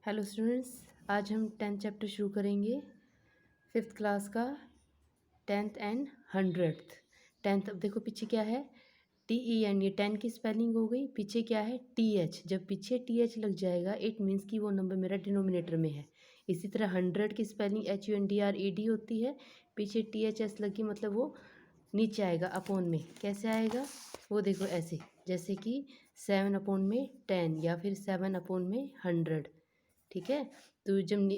Hello students, आज हम 10th chapter शुरू करेंगे। 5th क्लास का 10th एंड 100th। 10th, अब देखो पीछे क्या है, TEN, ये 10 की स्पेलिंग हो गई। पीछे क्या है, TH। जब पीछे TH लग जाएगा इट मीन्स कि वो नंबर मेरा डिनोमिनेटर में है। इसी तरह 100 की स्पेलिंग HUNDRED होती है, पीछे THS लगी मतलब वो नीचे आएगा अपॉन में। कैसे आएगा वो देखो, ऐसे जैसे कि 7/10 या फिर 7/100। ठीक है, तो जब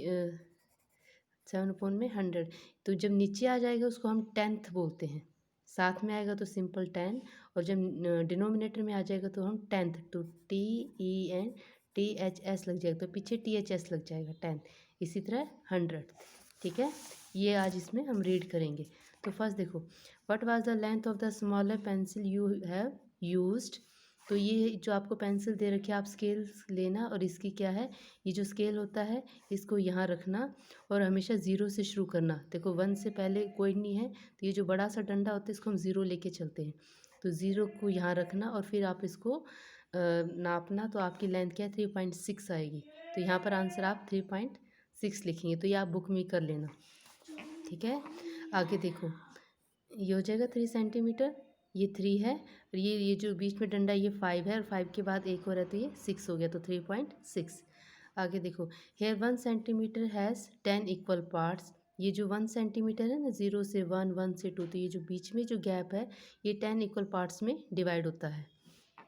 7/100, तो जब नीचे आ जाएगा उसको हम 10th बोलते हैं। साथ में आएगा तो सिंपल 10, और जब डिनोमिनेटर में आ जाएगा तो हम 10th, तो TENTHS लग जाएगा, तो पीछे THS लग जाएगा 10th। इसी तरह 100। ठीक है, ये आज इसमें हम रीड करेंगे। तो फर्स्ट देखो, what was the length of the smaller pencil you have used. तो ये जो आपको पेंसिल दे रखी है, आप स्केल लेना, और इसकी क्या है, ये जो स्केल होता है इसको यहाँ रखना और हमेशा ज़ीरो से शुरू करना। देखो 1 से पहले कोई नहीं है, तो ये जो बड़ा सा डंडा होता है इसको हम ज़ीरो लेके चलते हैं। तो ज़ीरो को यहाँ रखना और फिर आप इसको नापना, तो आपकी लेंथ क्या है, 3.6 आएगी। तो यहाँ पर आंसर आप 3.6 लिखेंगे, तो ये आप बुक में कर लेना। ठीक है, आगे देखो, ये हो जाएगा 3 सेंटीमीटर, ये 3 है, और ये जो बीच में डंडा ये 5 है, और 5 के बाद एक और है तो ये 6 हो गया, तो 3.6। आगे देखो, here 1 centimetre has 10 equal parts. ये जो 1 सेंटीमीटर है ना, 0 से 1, 1 से 2, तो ये जो बीच में जो गैप है ये 10 इक्वल पार्ट्स में डिवाइड होता है।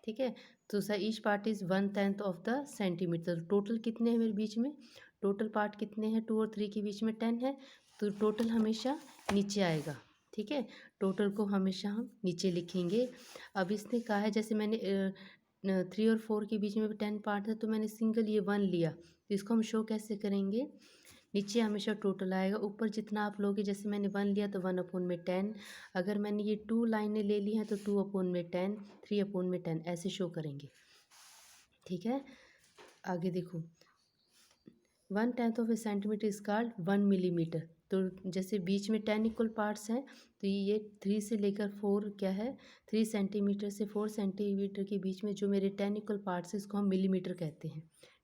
ठीक है, तो sir each part is 1/10 of the centimetre. Total कितने हैं मेरे बीच में, टोटल पार्ट कितने हैं, 2 और 3 के बीच में 10 है, तो टोटल हमेशा नीचे आएगा। ठीक है, टोटल को हमेशा हम नीचे लिखेंगे। अब इसने कहा है, जैसे मैंने 3 और 4 के बीच में भी 10 पार्ट है, तो मैंने सिंगल ये 1 लिया, तो इसको हम शो कैसे करेंगे, नीचे हमेशा टोटल आएगा, ऊपर जितना आप लोगे, जैसे मैंने 1 लिया तो 1/10। अगर मैंने ये 2 लाइनें ले ली हैं तो 2/10, 3/10 ऐसे शो करेंगे। ठीक है, आगे देखो, 1/10 of a centimetre is called 1 millimetre. तो जैसे बीच में 10 इक्वल पार्ट्स हैं, तो ये 3 से लेकर 4 क्या है, 3 सेंटीमीटर से 4 सेंटीमीटर के बीच में जो मेरे 10 इक्वल पार्ट्स हैं इसको हम मिलीमीटर कहते हैं।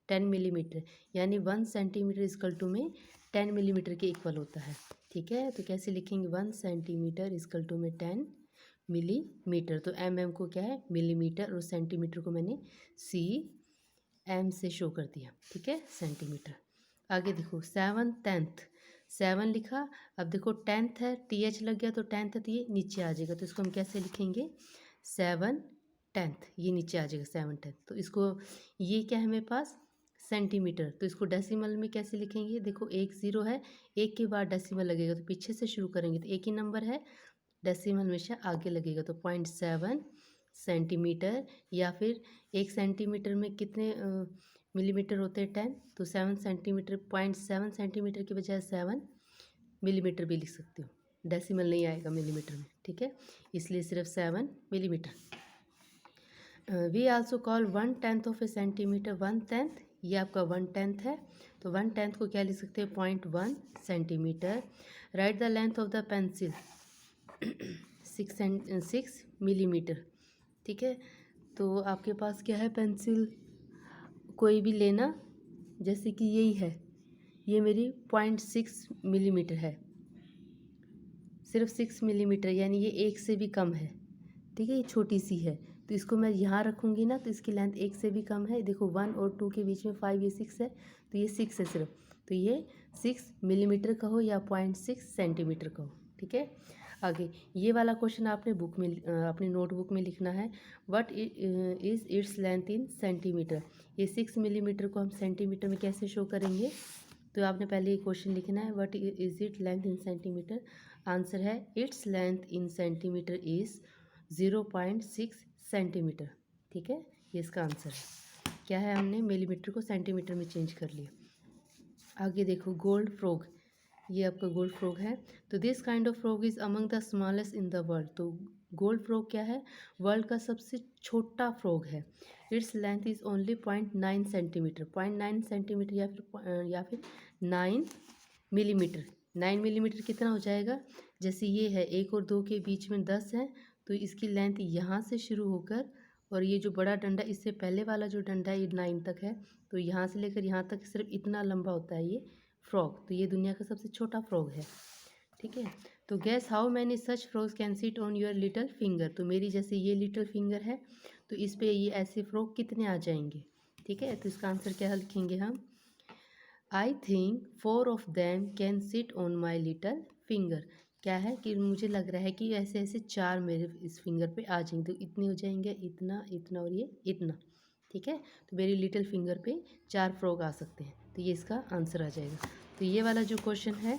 10 मिलीमीटर यानी 1 सेंटीमीटर इजकल टू में 10 मिलीमीटर के इक्वल होता है। ठीक है, तो कैसे लिखेंगे, 1 सेंटीमीटर इजकल टू में 10 मिलीमीटर। तो MM को क्या है, मिलीमीटर, और सेंटीमीटर को मैंने CM से शो कर दिया। ठीक है, सेंटीमीटर। आगे देखो, 7/10, 7 लिखा। अब देखो 10th है, TH लग गया तो 10th है, तो ये नीचे आ जाएगा, तो इसको हम कैसे लिखेंगे, 7/10, ये नीचे आ जाएगा 7/10। तो इसको, ये क्या है मेरे पास, सेंटीमीटर, तो इसको डेसिमल में कैसे लिखेंगे, देखो 1 0 है, एक के बाद डेसिमल लगेगा, तो पीछे से शुरू करेंगे तो एक ही नंबर है, डेसिमल हमेशा आगे लगेगा, तो 0.7 सेंटीमीटर। या फिर 1 सेंटीमीटर में कितने मिलीमीटर होते हैं, 10, तो 7 सेंटीमीटर, 0.7 सेंटीमीटर की बजाय 7 मिलीमीटर भी लिख सकते हो, डेसिमल नहीं आएगा मिलीमीटर में। ठीक है, इसलिए सिर्फ 7 millimetre. We also call 1/10 of a centimetre 1/10, ये आपका 1/10 है, तो 1/10 को क्या लिख सकते हैं, 0.1 centimetre. Right the length of the pencil 6 millimetre. ठीक है, तो आपके पास क्या है, पेंसिल कोई भी लेना, जैसे कि यही है, ये मेरी 0.6 मिलीमीटर है, सिर्फ 6 मिलीमीटर, यानी ये 1 से भी कम है। ठीक है, ये छोटी सी है, तो इसको मैं यहाँ रखूँगी ना, तो इसकी लेंथ 1 से भी कम है। देखो 1 और 2 के बीच में 5, ये 6 है, तो ये 6 है सिर्फ, तो ये 6 मिलीमीटर का हो या 0.6 सेंटीमीटर का हो। ठीक है, आगे ये वाला क्वेश्चन आपने बुक में अपनी नोटबुक में लिखना है, what is it's length in centimetre. ये 6 मिलीमीटर को हम सेंटीमीटर में कैसे शो करेंगे, तो आपने पहले ये क्वेश्चन लिखना है, what is it length in centimeter. Answer है, it's length in centimeter is 0.6 centimeter. ठीक है, ये इसका आंसर है। क्या है, हमने मिलीमीटर को सेंटीमीटर में चेंज कर लिया। आगे देखो, गोल्ड फ्रॉग, ये आपका गोल्ड फ्रॉग है, तो this kind of frog is among the smallest in the world. तो गोल्ड फ्रॉग क्या है, वर्ल्ड का सबसे छोटा फ्रॉग है। It's length is only 0.9 centimetre, 0.9 centimetre या फिर 9 मिलीमीटर। 9 मिलीमीटर कितना हो जाएगा, जैसे ये है 1 और 2 के बीच में 10 है, तो इसकी लेंथ यहाँ से शुरू होकर और ये जो बड़ा डंडा इससे पहले वाला जो डंडा है ये 9 तक है, तो यहाँ से लेकर यहाँ तक सिर्फ इतना लंबा होता है ये फ्रॉग। तो ये दुनिया का सबसे छोटा फ्रॉग है, ठीक है। तो gas how many such frogs can sit on your little finger. तो मेरी जैसे ये लिटिल फिंगर है, तो इस पे ये ऐसे फ्रॉग कितने आ जाएंगे, ठीक है। तो इसका आंसर क्या लिखेंगे हम, I think 4 of them can sit on my little finger. क्या है कि मुझे लग रहा है कि ऐसे ऐसे 4 मेरे इस फिंगर पे आ जाएंगे, तो इतने हो जाएंगे, इतना इतना और ये इतना, ठीक है। तो मेरी लिटिल फिंगर पे 4 फ्रॉग आ सकते हैं, तो ये इसका आंसर आ जाएगा। तो ये वाला जो क्वेश्चन है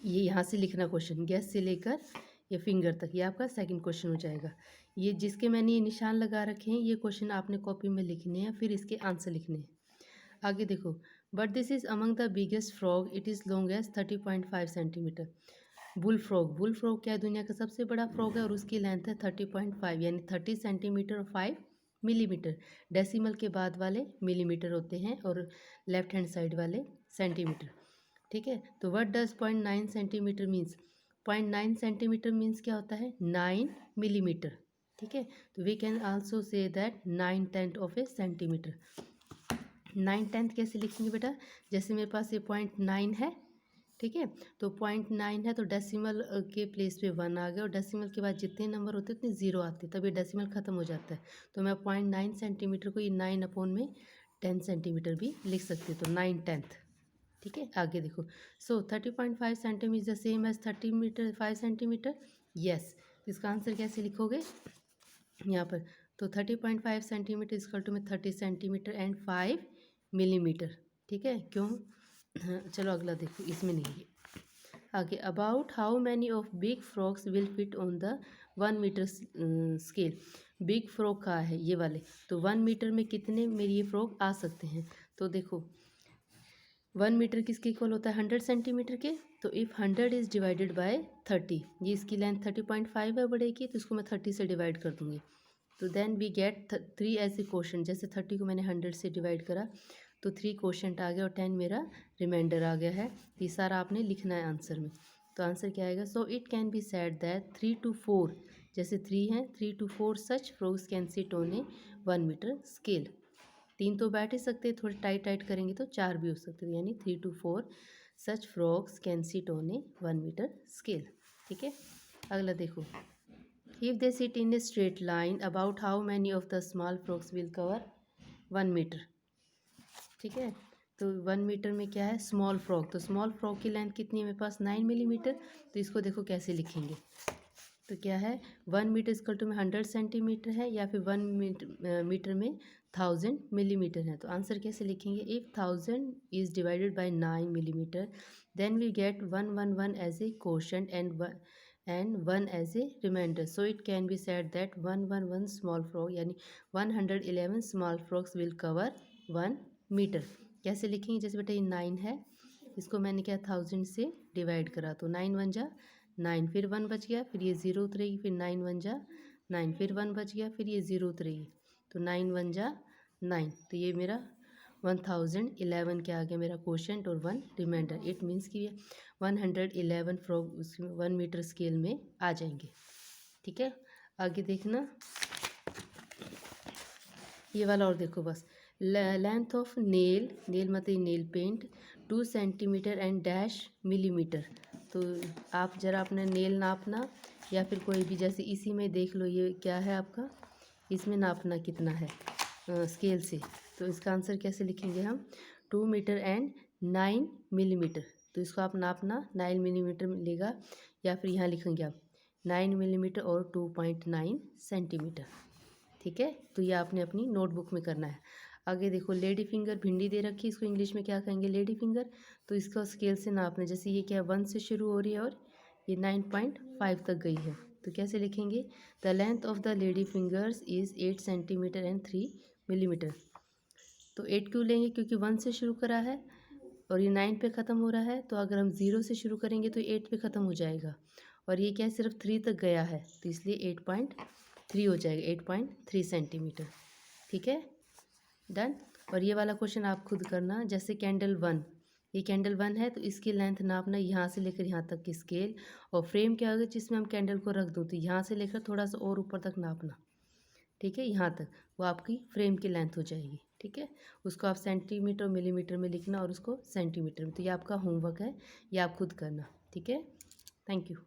ये यहाँ से लिखना क्वेश्चन, गैस से लेकर ये फिंगर तक, ये आपका सेकंड क्वेश्चन हो जाएगा। ये जिसके मैंने ये निशान लगा रखे हैं ये क्वेश्चन आपने कॉपी में लिखने हैं, फिर इसके आंसर लिखने हैं। आगे देखो, but this is among the biggest frog, it is long as 30.5 centimetre. Bullfrog, bullfrog क्या है, दुनिया का सबसे बड़ा फ्रॉग है और उसकी लेंथ है 30.5 यानी 30 सेंटीमीटर और 5 मिलीमीटर। डेसिमल के बाद वाले मिलीमीटर होते हैं और लेफ्ट हैंड साइड वाले सेंटीमीटर, ठीक है। तो what does 0.9 centimetre means, 0.9 centimetre means क्या होता है, 9 मिलीमीटर, ठीक है। तो we can also say that 9/10 of a centimetre. 9/10 कैसे लिखेंगे बेटा, जैसे मेरे पास ये 0.9 है, ठीक है। तो 0.9 है तो डेसिमल के प्लेस पे 1 आ गया, और डेसिमल के बाद जितने नंबर होते हैं उतने ज़ीरो आते हैं, तब ये डेसिमल ख़त्म हो जाता है। तो मैं 0.9 सेंटीमीटर को ये 9/10 सेंटीमीटर भी लिख सकती हूँ, तो 9/10, ठीक है। आगे देखो, so 30.5 centimetre the same as 5 centimetre, yes. इसका आंसर कैसे लिखोगे यहाँ पर, तो 30.5 सेंटीमीटर इजकल टू में 30 सेंटीमीटर एंड 5 मिलीमीटर, ठीक है। क्यों, हाँ, चलो अगला देखो, इसमें नहीं है आगे। About how many of big frogs will fit on the 1 metre scale. Big frog का है ये वाले, तो 1 मीटर में कितने मेरे ये फ्रॉग आ सकते हैं। तो देखो 1 मीटर किसके इक्वल होता है, 100 सेंटीमीटर के। तो इफ़ 100 इज़ डिवाइडेड बाय 30, ये इसकी लेंथ 30.5 है बड़े की, तो इसको मैं 30 से डिवाइड कर दूँगी। तो then we get 3 as a quotient, जैसे 30 को मैंने 100 से डिवाइड करा तो 3 क्वोशंट आ गया और 10 मेरा रिमाइंडर आ गया है। ये सारा आपने लिखना है आंसर में। तो आंसर क्या आएगा, so it can be said that 3 to 4, जैसे 3 हैं 3 to 4 such frogs can sit on a 1 metre scale. 3 तो बैठ ही सकते हैं, थोड़ी टाइट टाइट करेंगे तो 4 भी हो सकते हैं, यानी 3 to 4 such frogs can sit on a 1 metre scale, ठीक है। अगला देखो, if they sit in a straight line about how many of the small frogs will cover 1 metre, ठीक है। तो 1 मीटर में क्या है, स्मॉल फ्रॉग, तो स्मॉल फ्रॉग की लेंथ कितनी है मेरे पास 9 मिलीमीटर। तो इसको देखो कैसे लिखेंगे, तो क्या है 1 मीटर इक्वल टू में 100 सेंटीमीटर है, या फिर 1 मीटर में 1000 मिलीमीटर है। तो आंसर कैसे लिखेंगे, if 1000 is divided by 9 millimetre then we get 111 as a quotient and 1 as a remainder. So it can be said that 111 small frog यानी 111 small frogs will cover 1 metre. कैसे लिखेंगे, जैसे बेटा ये 9 है, इसको मैंने क्या 1000 से डिवाइड करा, तो 9 1 जा 9, फिर 1 बच गया, फिर ये 0 उतरेगी, फिर 9 1 जा 9, फिर 1 बच गया, फिर ये 0 उतरेगी, तो 9 1 जा 9। तो ये मेरा 1011 क्या आ गया मेरा क्वोशंट और 1 रिमाइंडर। इट मीन्स कि 111 फ्रॉग उस 1 मीटर स्केल में आ जाएंगे, ठीक है। आगे देखना ये वाला और देखो बस, लेंथ ऑफ नेल, नेल मतलब nail paint 2 centimetre and dash millimetre. तो आप ज़रा अपना नेल नापना, या फिर कोई भी, जैसे इसी में देख लो ये क्या है आपका, इसमें नापना कितना है स्केल से। तो इसका आंसर कैसे लिखेंगे हम, 2 मीटर एंड 9 मिलीमीटर। तो इसको आप नापना 9 मिलीमीटर मिलेगा, या फिर यहाँ लिखेंगे आप 9 मिलीमीटर और 2.9 सेंटीमीटर, ठीक है। तो ये आपने अपनी नोटबुक में करना है। आगे देखो, लेडी फिंगर भिंडी दे रखी है, इसको इंग्लिश में क्या कहेंगे, लेडी फिंगर। तो इसका स्केल से नापना, जैसे ये क्या 1 से शुरू हो रही है और ये 9.5 तक गई है, तो कैसे लिखेंगे, the length of the lady fingers is 8 centimetre and 3 millimetre. तो 8 क्यों लेंगे, क्योंकि 1 से शुरू करा है और ये 9 पे ख़त्म हो रहा है, तो अगर हम 0 से शुरू करेंगे तो 8 पे ख़त्म हो जाएगा, और ये क्या है सिर्फ 3 तक गया है, तो इसलिए 8.3 हो जाएगा, 8.3 सेंटीमीटर, ठीक है, डन। और ये वाला क्वेश्चन आप खुद करना, जैसे कैंडल 1, ये कैंडल 1 है तो इसकी लेंथ नापना यहाँ से लेकर यहाँ तक की स्केल, और फ्रेम क्या होगा जिसमें हम कैंडल को रख दो, तो यहाँ से लेकर थोड़ा सा और ऊपर तक नापना, ठीक है, यहाँ तक वो आपकी फ्रेम की लेंथ हो जाएगी। ठीक है, उसको आप सेंटीमीटर मिलीमीटर में लिखना और उसको सेंटीमीटर में। तो ये आपका होमवर्क है, ये आप खुद करना। ठीक है, थैंक यू।